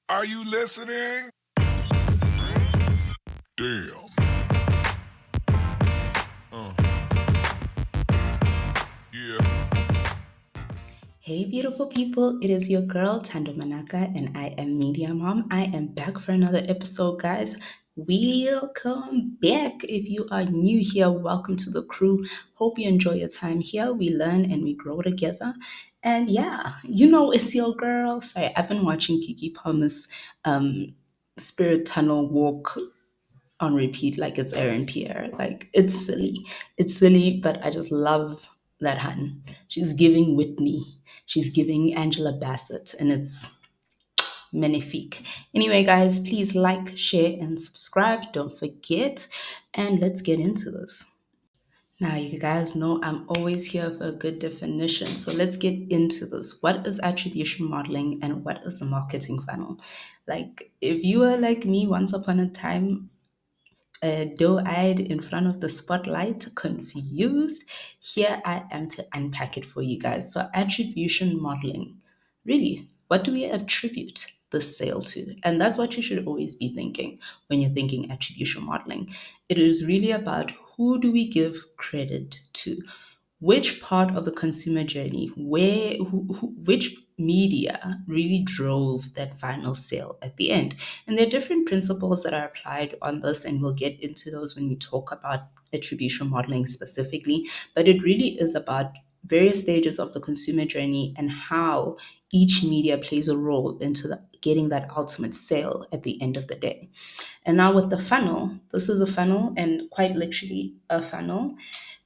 Are you listening? Damn. Yeah. Hey, beautiful people, it is your girl Tando Manaka, and I am Media Mom. I am back for another episode, guys. Welcome back. If you are new here, welcome to the crew. Hope you enjoy your time here. We learn and we grow together. And yeah, it's your girl. Sorry, I've been watching Kiki Palmer's Spirit Tunnel walk on repeat like it's Aaron Pierre. Like it's silly. It's silly, but I just love that hun. She's giving Whitney. She's giving Angela Bassett, and it's magnifique. Anyway, guys, please like, share, and subscribe. Don't forget. And let's get into this. Now, you guys know I'm always here for a good definition. So let's get into this. What is attribution modeling and what is a marketing funnel? Like, if you were like me once upon a time, doe-eyed in front of the spotlight, confused, here I am to unpack it for you guys. So, attribution modeling. Really, what do we attribute the sale to? And that's what you should always be thinking when you're thinking attribution modeling. It is really about who do we give credit to? Which part of the consumer journey, which media really drove that final sale at the end? And there are different principles that are applied on this, and we'll get into those when we talk about attribution modeling specifically. But it really is about various stages of the consumer journey and how each media plays a role into getting that ultimate sale at the end of the day. And now with the funnel, this is a funnel and quite literally a funnel.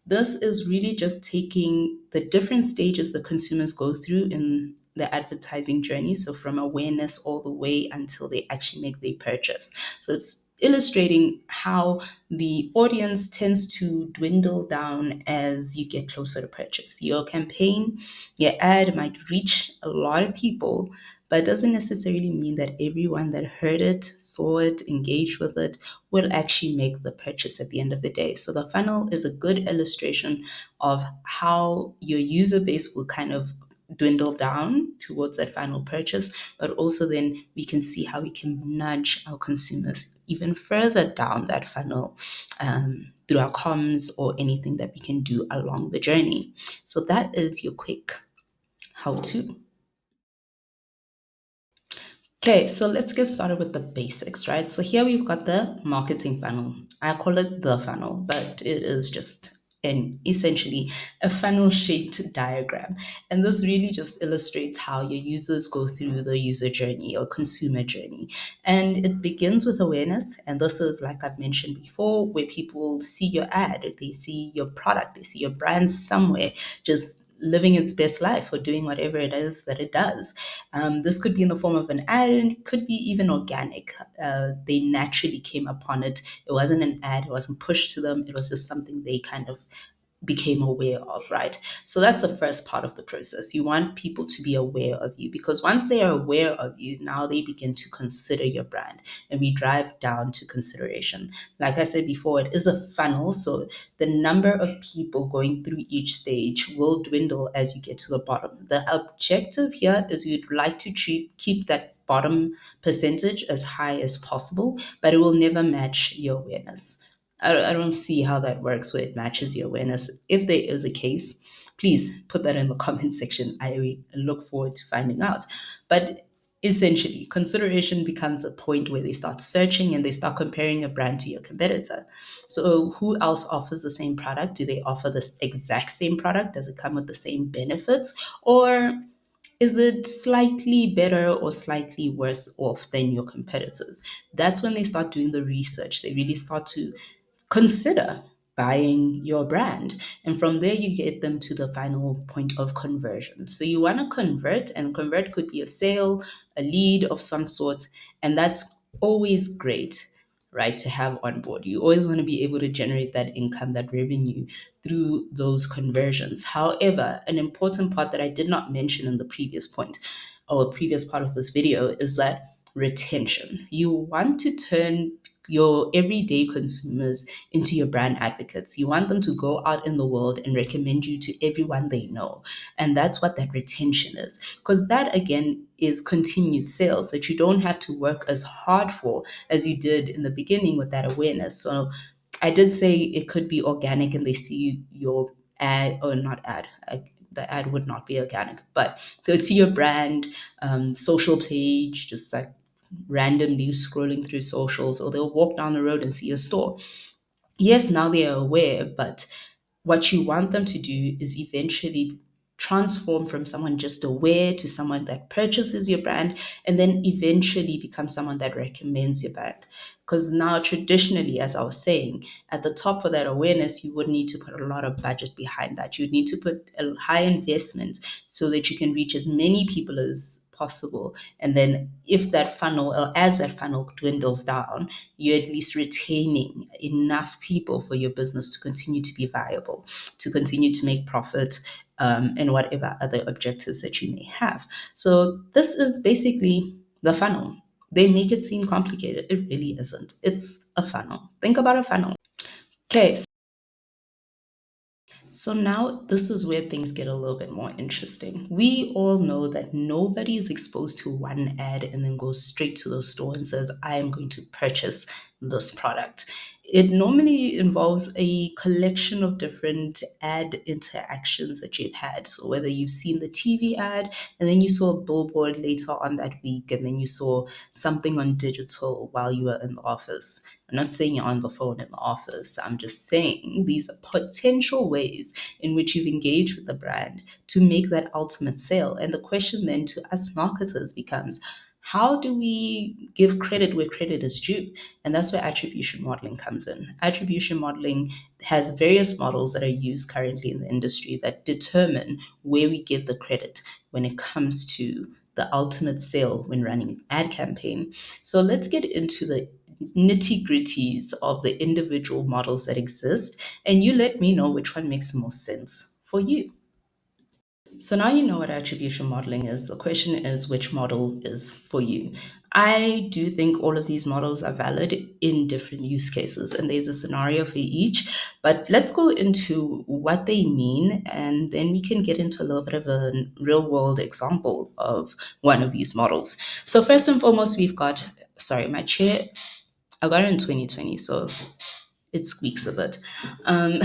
This is really just taking the different stages the consumers go through in the advertising journey. So from awareness all the way until they actually make their purchase. So it's illustrating how the audience tends to dwindle down as you get closer to purchase. Your campaign, your ad might reach a lot of people, but it doesn't necessarily mean that everyone that heard it, saw it, engaged with it will actually make the purchase at the end of the day. So the funnel is a good illustration of how your user base will kind of dwindle down towards that final purchase, but also then we can see how we can nudge our consumers even further down that funnel through our comms or anything that we can do along the journey. So that is your quick how to. Okay, so let's get started with the basics, right? So here we've got the marketing funnel. I call it the funnel, but it is just essentially a funnel shaped diagram. And this really just illustrates how your users go through the user journey or consumer journey. And it begins with awareness. And this is, like I've mentioned before, where people see your ad, they see your product, they see your brand somewhere, just living its best life or doing whatever it is that it does. This could be in the form of an ad, and it could be even organic. They naturally came upon it. It wasn't an ad, it wasn't pushed to them, it was just something they kind of became aware of, right? So that's the first part of the process. You want people to be aware of you because once they are aware of you, now they begin to consider your brand and we drive down to consideration. Like I said before, it is a funnel. So the number of people going through each stage will dwindle as you get to the bottom. The objective here is you'd like to keep that bottom percentage as high as possible, but it will never match your awareness. I don't see how that works where it matches your awareness. If there is a case, please put that in the comment section. I look forward to finding out. But essentially, consideration becomes a point where they start searching and they start comparing a brand to your competitor. So, who else offers the same product? Do they offer this exact same product? Does it come with the same benefits? Or is it slightly better or slightly worse off than your competitors? That's when they start doing the research. They really start to consider buying your brand. And from there, you get them to the final point of conversion. So you want to convert, and convert could be a sale, a lead of some sort. And that's always great, right, to have on board. You always want to be able to generate that income, that revenue through those conversions. However, an important part that I did not mention in the previous point or previous part of this video is that retention. You want to turn your everyday consumers into your brand advocates. You want them to go out in the world and recommend you to everyone they know. And that's what that retention is. Because that, again, is continued sales that you don't have to work as hard for as you did in the beginning with that awareness. So I did say it could be organic and they see your ad, or not ad. The ad would not be organic, but they would see your brand, social page, just like randomly scrolling through socials, or they'll walk down the road and see a store. Yes, now they are aware, but what you want them to do is eventually transform from someone just aware to someone that purchases your brand, and then eventually become someone that recommends your brand. Because now, traditionally, as I was saying, at the top for that awareness, you would need to put a lot of budget behind that. You'd need to put a high investment so that you can reach as many people as possible. And then, if that funnel, or as that funnel dwindles down, you're at least retaining enough people for your business to continue to be viable, to continue to make profit, and whatever other objectives that you may have. So, this is basically the funnel. They make it seem complicated. It really isn't. It's a funnel. Think about a funnel. Okay, so now this is where things get a little bit more interesting. We all know that nobody is exposed to one ad and then goes straight to the store and says, I am going to purchase this product. It normally involves a collection of different ad interactions that you've had. So whether you've seen the TV ad and then you saw a billboard later on that week, and then you saw something on digital while you were in the office. I'm not saying you're on the phone in the office. I'm just saying these are potential ways in which you've engaged with the brand to make that ultimate sale. And the question then to us marketers becomes, how do we give credit where credit is due? And that's where attribution modeling comes in. Attribution modeling has various models that are used currently in the industry that determine where we give the credit when it comes to the ultimate sale when running an ad campaign. So let's get into the nitty gritties of the individual models that exist, and you let me know which one makes the most sense for you. So now you know what attribution modeling is. The question is which model is for you. I do think all of these models are valid in different use cases, and there's a scenario for each. But let's go into what they mean, and then we can get into a little bit of a real world example of one of these models. So, first and foremost, we've got, sorry, my chair, I got it in 2020, so it squeaks a bit. Um,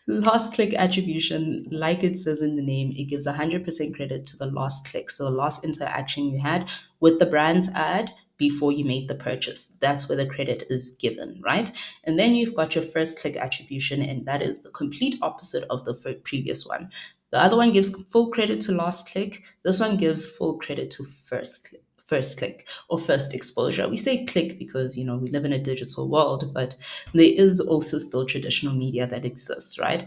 Last click attribution, like it says in the name, it gives 100% credit to the last click. So, the last interaction you had with the brand's ad before you made the purchase. That's where the credit is given, right? And then you've got your first click attribution, and that is the complete opposite of the previous one. The other one gives full credit to last click. This one gives full credit to first click or first exposure. We say click because we live in a digital world, but there is also still traditional media that exists, right?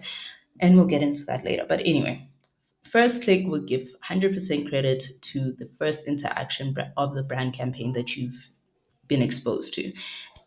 And we'll get into that later. But anyway, first click will give 100% credit to the first interaction of the brand campaign that you've been exposed to,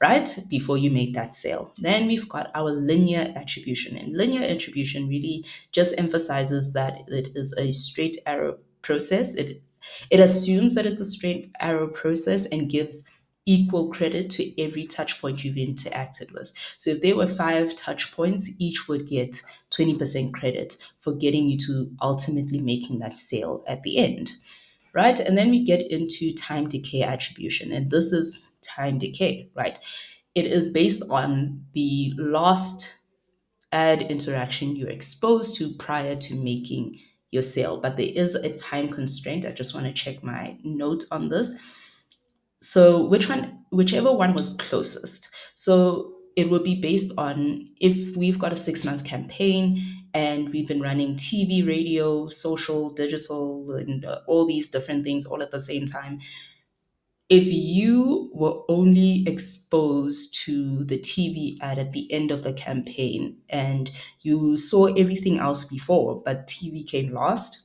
right? Before you make that sale. Then we've got our linear attribution. And linear attribution really just emphasizes that it is a straight arrow process. It assumes that it's a straight arrow process and gives equal credit to every touch point you've interacted with. So if there were 5 touch points, each would get 20% credit for getting you to ultimately making that sale at the end, right? And then we get into time decay attribution. And this is time decay, right? It is based on the last ad interaction you're exposed to prior to making your sale. But there is a time constraint. I just want to check my note on this. So whichever one was closest. So it would be based on if we've got a 6 month campaign and we've been running TV, radio, social, digital, and all these different things all at the same time. If you were only exposed to the TV ad at the end of the campaign and you saw everything else before, but TV came last,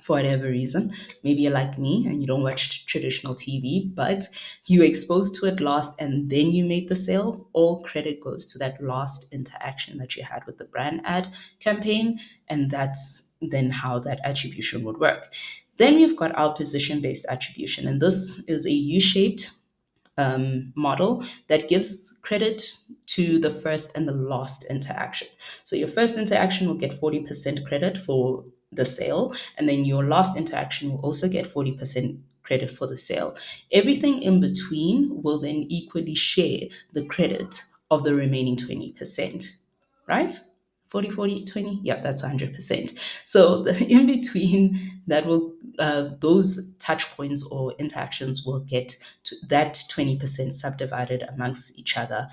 for whatever reason. Maybe you're like me and you don't watch traditional TV, but you were exposed to it last and then you made the sale. All credit goes to that last interaction that you had with the brand ad campaign. And that's then how that attribution would work. Then we've got our position based attribution, and this is a U shaped model that gives credit to the first and the last interaction. So your first interaction will get 40% credit for the sale, and then your last interaction will also get 40% credit for the sale. Everything in between will then equally share the credit of the remaining 20%, right? 40, 40, 20. Yeah, that's 100%. So the in between that will those touch points or interactions will get to that 20% subdivided amongst each other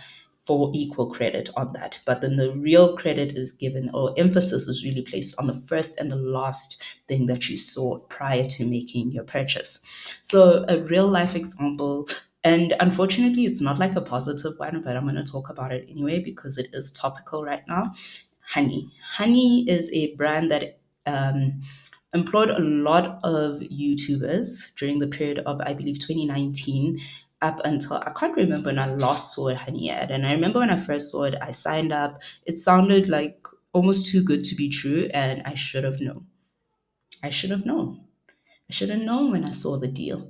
for equal credit on that. But then the real credit is given, or emphasis is really placed on the first and the last thing that you saw prior to making your purchase. So a real life example, and unfortunately it's not like a positive one, but I'm going to talk about it anyway because it is topical right now. Honey is a brand that employed a lot of YouTubers during the period of, I believe, 2019 up until, I can't remember when I last saw a Honey ad. And I remember when I first saw it, I signed up. It sounded like almost too good to be true, and I should have known. I should have known. I should have known when I saw the deal.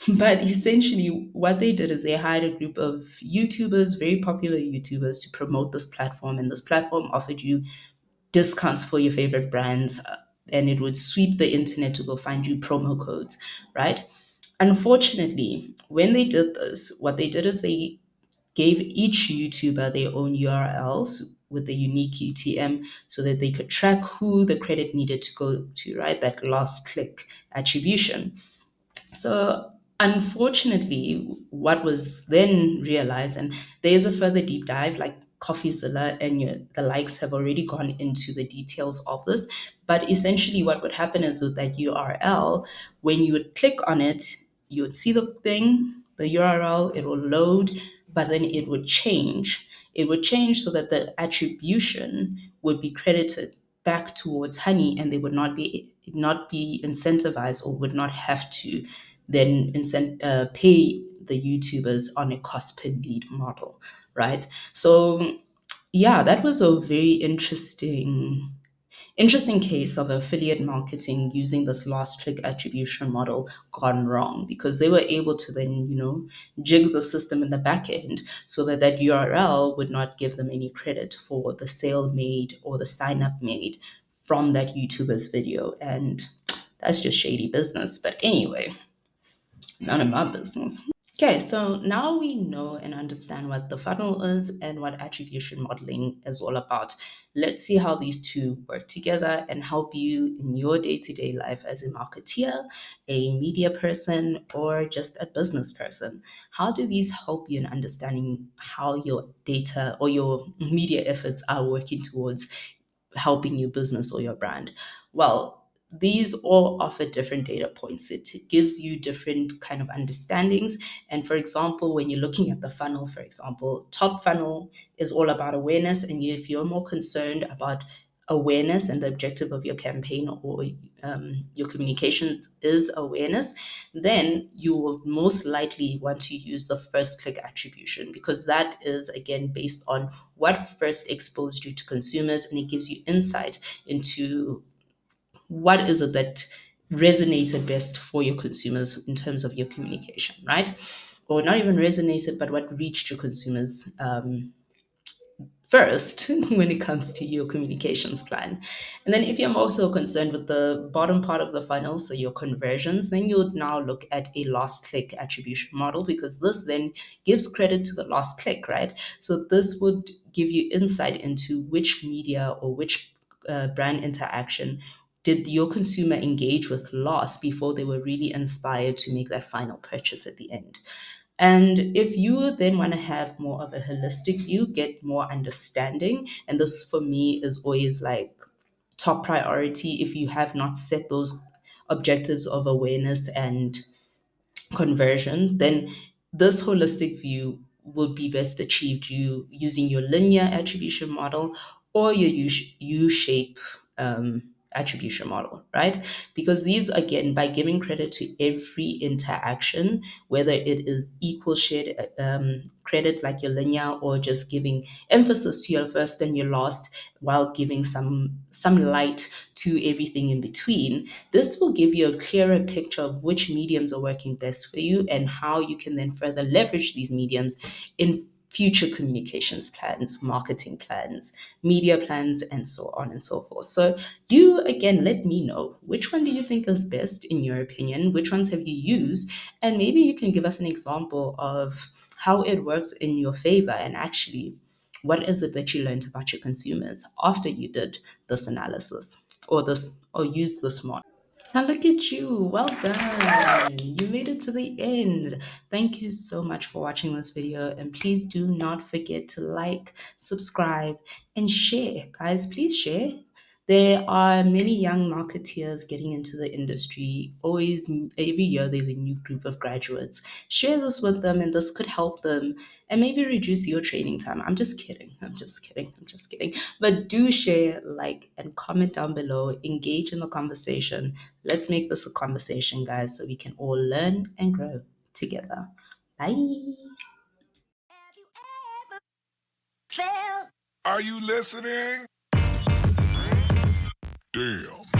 But essentially, what they did is they hired a group of YouTubers, very popular YouTubers, to promote this platform. And this platform offered you discounts for your favorite brands, and it would sweep the internet to go find you promo codes, right? Unfortunately, when they did this, what they did is they gave each YouTuber their own URLs with a unique UTM so that they could track who the credit needed to go to, right? That last click attribution. So, unfortunately, what was then realized, and there's a further deep dive, like CoffeeZilla and the likes have already gone into the details of this. But essentially, what would happen is with that URL, when you would click on it, you would see the thing, the URL, it will load, but then it would change. It would change so that the attribution would be credited back towards Honey, and they would not be incentivized or would not have to then pay the YouTubers on a cost per lead model, right? So yeah, that was a very interesting case of affiliate marketing using this last click attribution model gone wrong, because they were able to then jig the system in the back end so that that URL would not give them any credit for the sale made or the sign up made from that YouTuber's video. And that's just shady business. But anyway, none of my business. Okay, so now we know and understand what the funnel is and what attribution modeling is all about. Let's see how these two work together and help you in your day to day life as a marketeer, a media person, or just a business person. How do these help you in understanding how your data or your media efforts are working towards helping your business or your brand? Well, these all offer different data points. It gives you different kind of understandings. And for example, when you're looking at the funnel, for example, top funnel is all about awareness. And if you're more concerned about awareness and the objective of your campaign or your communications is awareness, then you will most likely want to use the first click attribution, because that is again based on what first exposed you to consumers, and it gives you insight into what is it that resonated best for your consumers in terms of your communication, right? Or not even resonated, but what reached your consumers first when it comes to your communications plan. And then if you're also concerned with the bottom part of the funnel, so your conversions, then you would now look at a last click attribution model, because this then gives credit to the last click, right? So this would give you insight into which media or which brand interaction did your consumer engage with last before they were really inspired to make that final purchase at the end. And if you then want to have more of a holistic view, get more understanding, and this for me is always like top priority if you have not set those objectives of awareness and conversion, then this holistic view will be best achieved using your linear attribution model or your U shape attribution model, right? Because these, again, by giving credit to every interaction, whether it is equal shared credit like your linear, or just giving emphasis to your first and your last while giving some light to everything in between, this will give you a clearer picture of which mediums are working best for you and how you can then further leverage these mediums in future communications plans, marketing plans, media plans, and so on and so forth. So, you again let me know, which one do you think is best in your opinion? Which ones have you used? And maybe you can give us an example of how it works in your favor, and actually, what is it that you learned about your consumers after you did this analysis or used this model? Now look at you. Well done. You made it to the end. Thank you so much for watching this video. And please do not forget to like, subscribe, and share. Guys, please share. There are many young marketeers getting into the industry. Always, every year, there's a new group of graduates. Share this with them, and this could help them and maybe reduce your training time. I'm just kidding. I'm just kidding. I'm just kidding. But do share, like, and comment down below. Engage in the conversation. Let's make this a conversation, guys, so we can all learn and grow together. Bye. Are you listening? Damn.